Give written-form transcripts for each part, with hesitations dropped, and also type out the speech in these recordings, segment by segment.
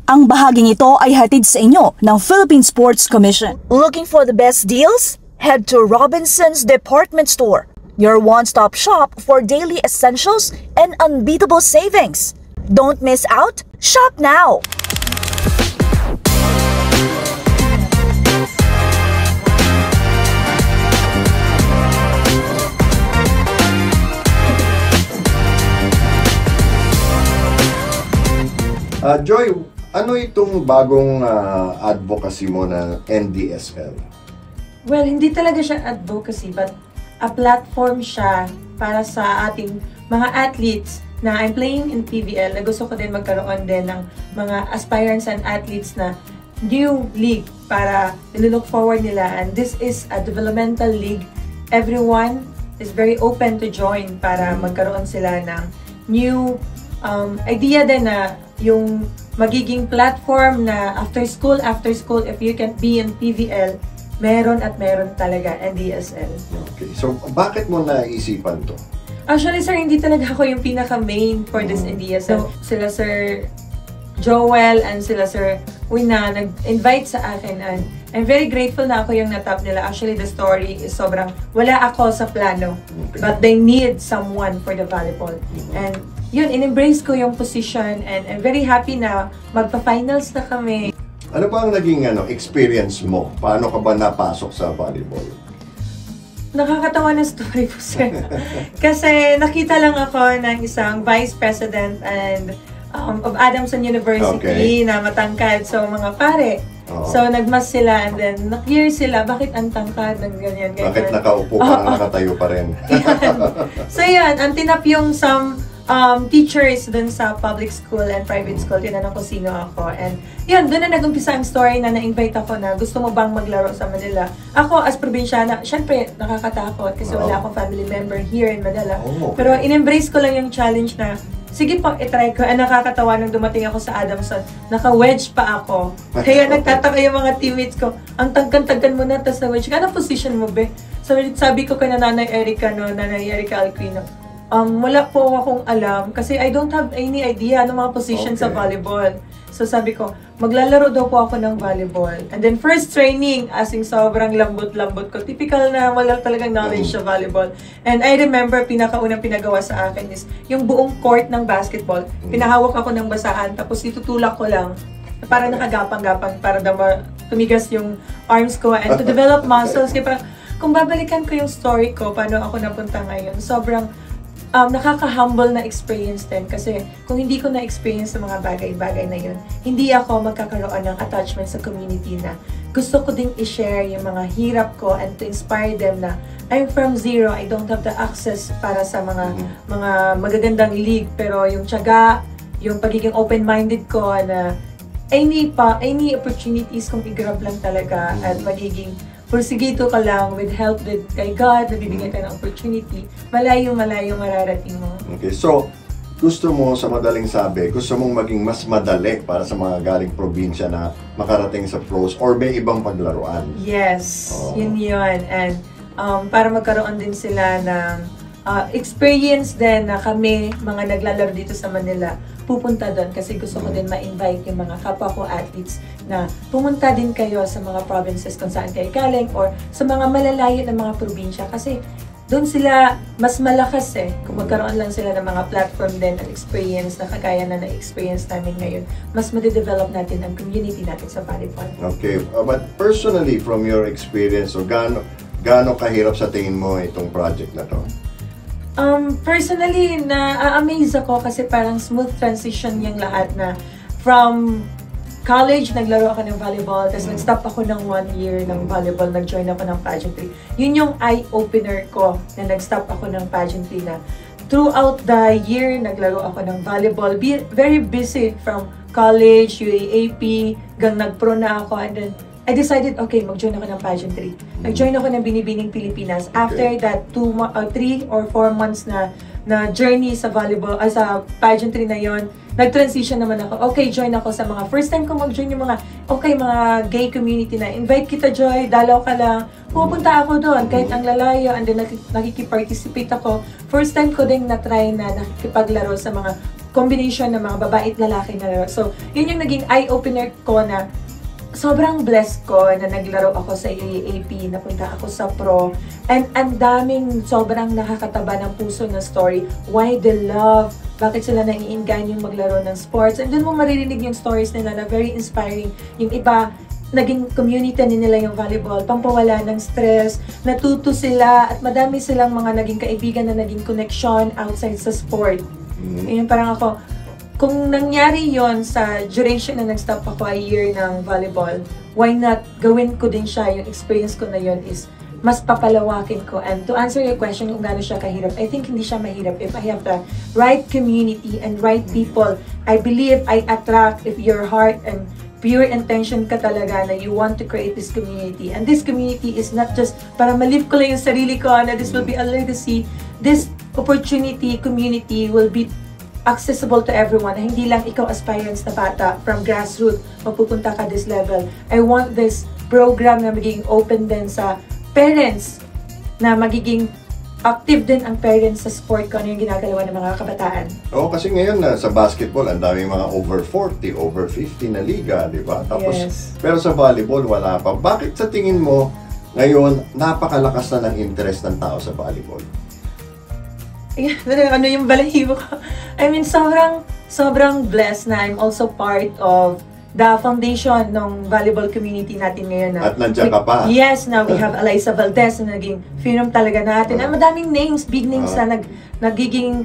Ang bahaging ito ay hatid sa inyo ng Philippine Sports Commission. Looking for the best deals? Head to Robinson's Department Store, your one-stop shop for daily essentials and unbeatable savings. Don't miss out. Shop now! Joy, ano itong bagong advocacy mo ng NDSL? Well, hindi talaga siya advocacy, but a platform siya para sa ating mga athletes na I'm playing in PVL, na gusto ko din magkaroon din ng mga aspirants and athletes na new league para nilook forward nila. And this is a developmental league. Everyone is very open to join para magkaroon sila ng new idea din na yung magiging platform na after school, if you can be in PVL, meron at meron talaga NDSL. Okay. So, bakit mo naisipan to? Actually, sir, hindi talaga ako yung pinaka-main for this NDSL. So, sila Sir Joel and sila Sir Wina nag-invite sa akin and I'm very grateful na ako yung natap nila. Actually, the story is sobrang wala ako sa plano. Okay. But they need someone for the volleyball. And yun, in-embrace ko yung position and I'm very happy na magpa-finals na kami. Ano ba ang naging experience mo? Paano ka ba napasok sa volleyball? Nakakatawa na story po, sir. Kasi nakita lang ako ng isang vice president and of Adamson University na matangkad. So, mga pare. So, nagmas sila and then na-clear sila. Bakit ang tangkad? Ganyan. Bakit nakaupo ka na nakatayo pa rin? So, yan. Ang tinap yung some teachers dun sa public school and private school, tinanong ko sino ako. And yun, dun na nag-umpisa ang story na na-invite ako na gusto mo bang maglaro sa Manila. Ako as probinsyana, syempre nakakatakot kasi wala akong family member here in Manila. Pero in-embrace ko lang yung challenge na sige po, itry ko. Nakakatawa nung dumating ako sa Adamson, naka-wedge pa ako. Kaya nagtataka yung mga teammates ko, ang tagkan-tagkan mo na, tas na-wedge ka. Anong position mo, be? So, sabi ko kay Nanay Erica, Nanay Erica Alquino, wala po akong alam kasi I don't have any idea ng mga positions sa volleyball. So sabi ko, maglalaro daw po ako ng volleyball. And then first training, asing sobrang lambot-lambot ko. Typical na wala talagang knowledge sa volleyball. And I remember, pinakaunang pinagawa sa akin is yung buong court ng basketball. Pinahawak ako ng basahan, tapos itutulak ko lang. Para nakagapang-gapang, para daw tumigas yung arms ko. And to develop muscles, kaya parang, kung babalikan ko yung story ko, paano ako napunta ngayon, sobrang nakaka-humble na experience din kasi kung hindi ko na-experience sa mga bagay-bagay na yun, hindi ako magkakaroon ng attachment sa community na gusto ko ding i-share yung mga hirap ko and to inspire them na I'm from zero, I don't have the access para sa mga magagandang league, pero yung tiyaga, yung pagiging open-minded ko na any opportunities kung i-grab lang talaga at magiging porsigito ka lang with help with kay God, nabibigyan ka ng opportunity, malayo mararating mo. Okay, so gusto mo, sa madaling sabi, gusto mong maging mas madali para sa mga galing probinsya na makarating sa pros or may ibang paglaruan? Yes, yun. And para magkaroon din sila ng experience din na kami, mga naglalaro dito sa Manila, pupunta doon kasi gusto ko din ma-invite yung mga kapwa ko athletes na pumunta din kayo sa mga provinces kung saan kayo galing or sa mga malalayo na mga probinsya kasi doon sila mas malakas kung magkaroon lang sila ng mga platform din at experience na kagaya na na-experience namin ngayon, mas madidevelop natin ang community natin sa volleyball. Okay, but personally from your experience, so gaano kahirap sa tingin mo itong project na to? Personally, na-amaze ako kasi parang smooth transition yung lahat na from college, naglaro ako ng volleyball, tapos nag-stop ako ng 1 year ng volleyball, nag-join ako ng pageantry. Yun yung eye-opener ko na nag-stop ako ng pageantry na throughout the year, naglaro ako ng volleyball. Very busy from college, UAAP, hanggang nag-pro na ako, and then I decided, okay, mag-join ako ng pageantry. Nag-join ako ng Binibining Pilipinas. After that, 3 or 4 months na journey sa volleyball, sa pageantry na yon, nag-transition naman ako. Okay, join ako sa mga, first time ko mag-join yung mga gay community na, invite kita, Joy, dalaw ka lang. Pupunta ako doon, kahit ang lalayo, and then nakikiparticipate ako. First time ko din na-try na nakikipaglaro sa mga combination ng mga babae at lalaki na laro. So, yun yung naging eye-opener ko na sobrang blessed ko na naglaro ako sa AAP, napunta ako sa pro, and ang daming sobrang nakakataba ng puso na story. Why the love? Bakit sila naiingan yung maglaro ng sports? And doon mo maririnig yung stories nila na very inspiring. Yung iba, naging community nila yung volleyball, pampawala ng stress, natuto sila, at madami silang mga naging kaibigan na naging connection outside sa sport. Yun parang ako, kung nangyari yon sa duration na nag-stop ako a year ng volleyball, why not gawin ko din siya, yung experience ko na yon is mas papalawakin ko. And to answer your question kung gaano siya kahirap, I think hindi siya mahirap if I have the right community and right people. I believe I attract if your heart and pure intention ka talaga na you want to create this community. And this community is not just para ma-live ko lang yung sarili ko na this will be a legacy. This opportunity, community will be accessible to everyone. Hindi lang ikaw aspirants na bata from grassroots mapupunta ka this level. I want this program na magiging open din sa parents, na magiging active din ang parents sa sport kung ano yung ginagalawa ng mga kabataan. Oo, kasi ngayon sa basketball, ang daming mga over 40, over 50 na liga, di ba? Tapos, Yes. Pero sa volleyball, wala pa. Bakit sa tingin mo, ngayon, napakalakas na ng interest ng tao sa volleyball? Ano yung balahibo ko? I mean, sobrang blessed na I'm also part of the foundation ng volleyball community natin ngayon. At nandiyan ka pa. Yes, now we have Eliza Valdez na naging phenom talaga natin. Ang madaming names, big names na nagiging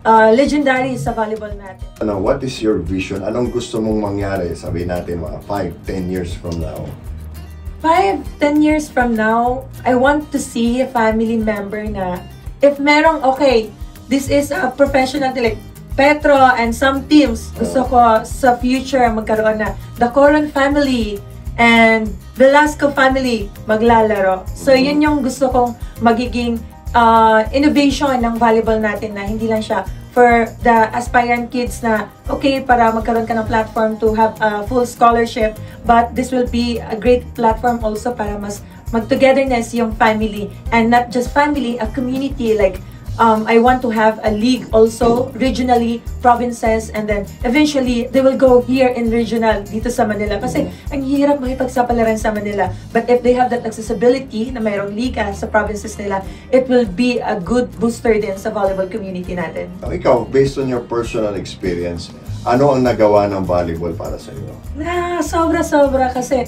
legendary sa volleyball natin. What is your vision? Anong gusto mong mangyari? Sabihin natin mga 5-10 years from now. 5-10 years from now, I want to see a family member na if merong, okay, this is a professional, like Petro and some teams, gusto ko sa future magkaroon na the Coron family and Velasco family maglalaro. So yun yung gusto kong magiging innovation ng volleyball natin, na hindi lang siya for the aspirant kids na okay para magkaroon ka ng platform to have a full scholarship, but this will be a great platform also para mas mag-togetherness yung family, and not just family, a community. Like I want to have a league also regionally, provinces, and then eventually they will go here in regional dito sa Manila, kasi ang hirap makipagsapalaran sa Manila. But if they have that accessibility na mayroong liga sa provinces nila, it will be a good booster din sa volleyball community natin. Ikaw, based on your personal experience, ano ang nagawa ng volleyball para sa iyo? Sobra-sobra, kasi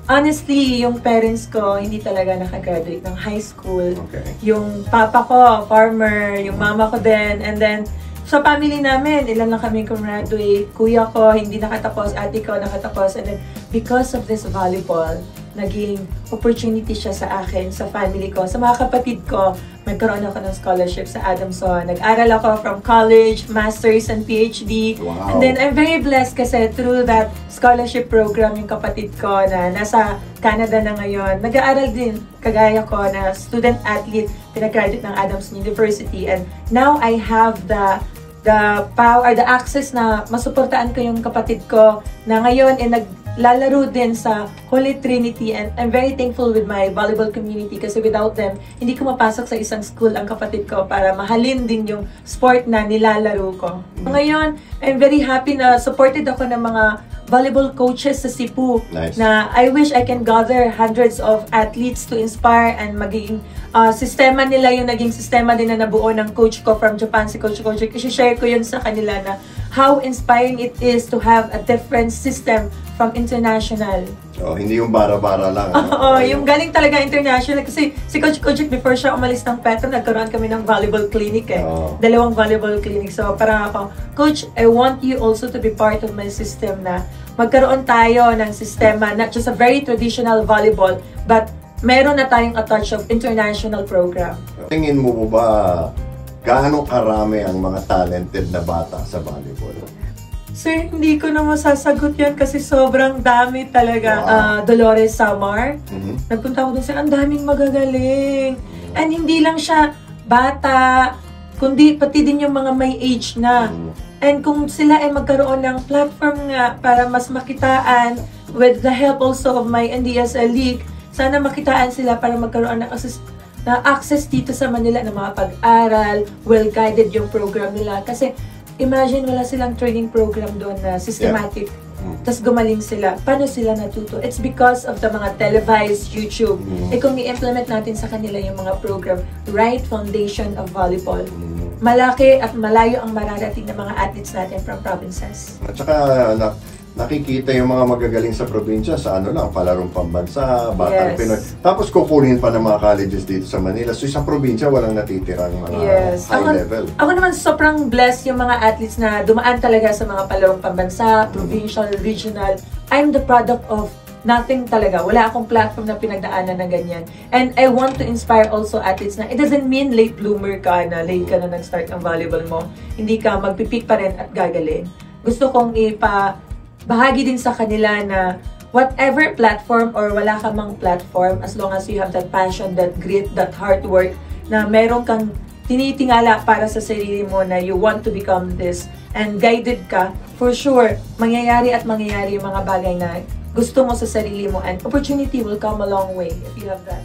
honestly, yung parents ko hindi talaga nakagraduate ng high school. Okay. Yung papa ko, farmer, yung mama ko din. And then, sa family namin, ilan lang kami graduate. Kuya ko, hindi nakatapos. Ate ko, nakatapos. And then, because of this volleyball, naging opportunity siya sa akin, sa family ko, sa mga kapatid ko. Nagkaroon ako ng scholarship sa Adamson. Nag-aral ako from college, master's, and PhD. Wow. And then, I'm very blessed kasi through that scholarship program, yung kapatid ko na nasa Canada na ngayon, nag-aaral din, kagaya ko, na student athlete, pinag-graduate ng Adamson University. And now, I have the power, the access na masuportaan ko yung kapatid ko na ngayon naglalaro din sa Holy Trinity, and I'm very thankful with my volleyball community kasi without them, hindi ko mapasok sa isang school ang kapatid ko para mahalin din yung sport na nilalaro ko. Ngayon, I'm very happy na supported ako ng mga volleyball coaches sa Cebu. Nice. Na I wish I can gather hundreds of athletes to inspire, and magiging sistema nila yung naging sistema din na nabuo ng coach ko from Japan, si Coach Kojic. I-share ko yun sa kanila na how inspiring it is to have a different system from international. So, hindi yung bara-bara lang. Oo, yung galing talaga international. Kasi si Coach Kojic, before siya umalis ng Petro, nagkaroon kami ng volleyball clinic eh. Dalawang volleyball clinic. So parang ako, Coach, I want you also to be part of my system, na magkaroon tayo ng sistema, not just a very traditional volleyball, but meron na tayong a touch of international program. Tingin mo po ba gaano karami ang mga talented na bata sa volleyball? Sir, hindi ko na masasagot yan kasi sobrang dami talaga. Wow. Dolores Samar, nagpunta ako dun sa, ang daming magagaling. And hindi lang siya bata, kundi pati din yung mga may age na. And kung sila ay magkaroon ng platform nga para mas makitaan, with the help also of my NDSL League, sana makitaan sila para magkaroon ng access dito sa Manila na mga pag-aral, well-guided yung program nila. Kasi Imagine wala silang training program doon na systematic. Tapos gumaling sila. Paano sila natuto? It's because of the mga televised YouTube. Kung i-implement natin sa kanila yung mga program, right foundation of volleyball, malaki at malayo ang mararating ng mga athletes natin from provinces. At saka nakikita yung mga magagaling sa probinsya sa palarong pambansa, Batang Pinoy. Tapos kukunin pa ng mga colleges dito sa Manila. So sa probinsya walang natitirang mga high level. Ako naman sobrang blessed yung mga athletes na dumaan talaga sa mga palarong pambansa, provincial, regional. I'm the product of nothing talaga. Wala akong platform na pinagdaanan na ganyan. And I want to inspire also athletes na it doesn't mean late bloomer ka na late ka na nag-start ng volleyball mo. Hindi ka magpipik pa rin at gagaling. Gusto kong bahagi din sa kanila na whatever platform or wala ka mang platform, as long as you have that passion, that grit, that hard work, na meron kang tinitingala para sa sarili mo na you want to become this and guided ka, for sure, mangyayari yung mga bagay na gusto mo sa sarili mo and opportunity will come a long way if you have that.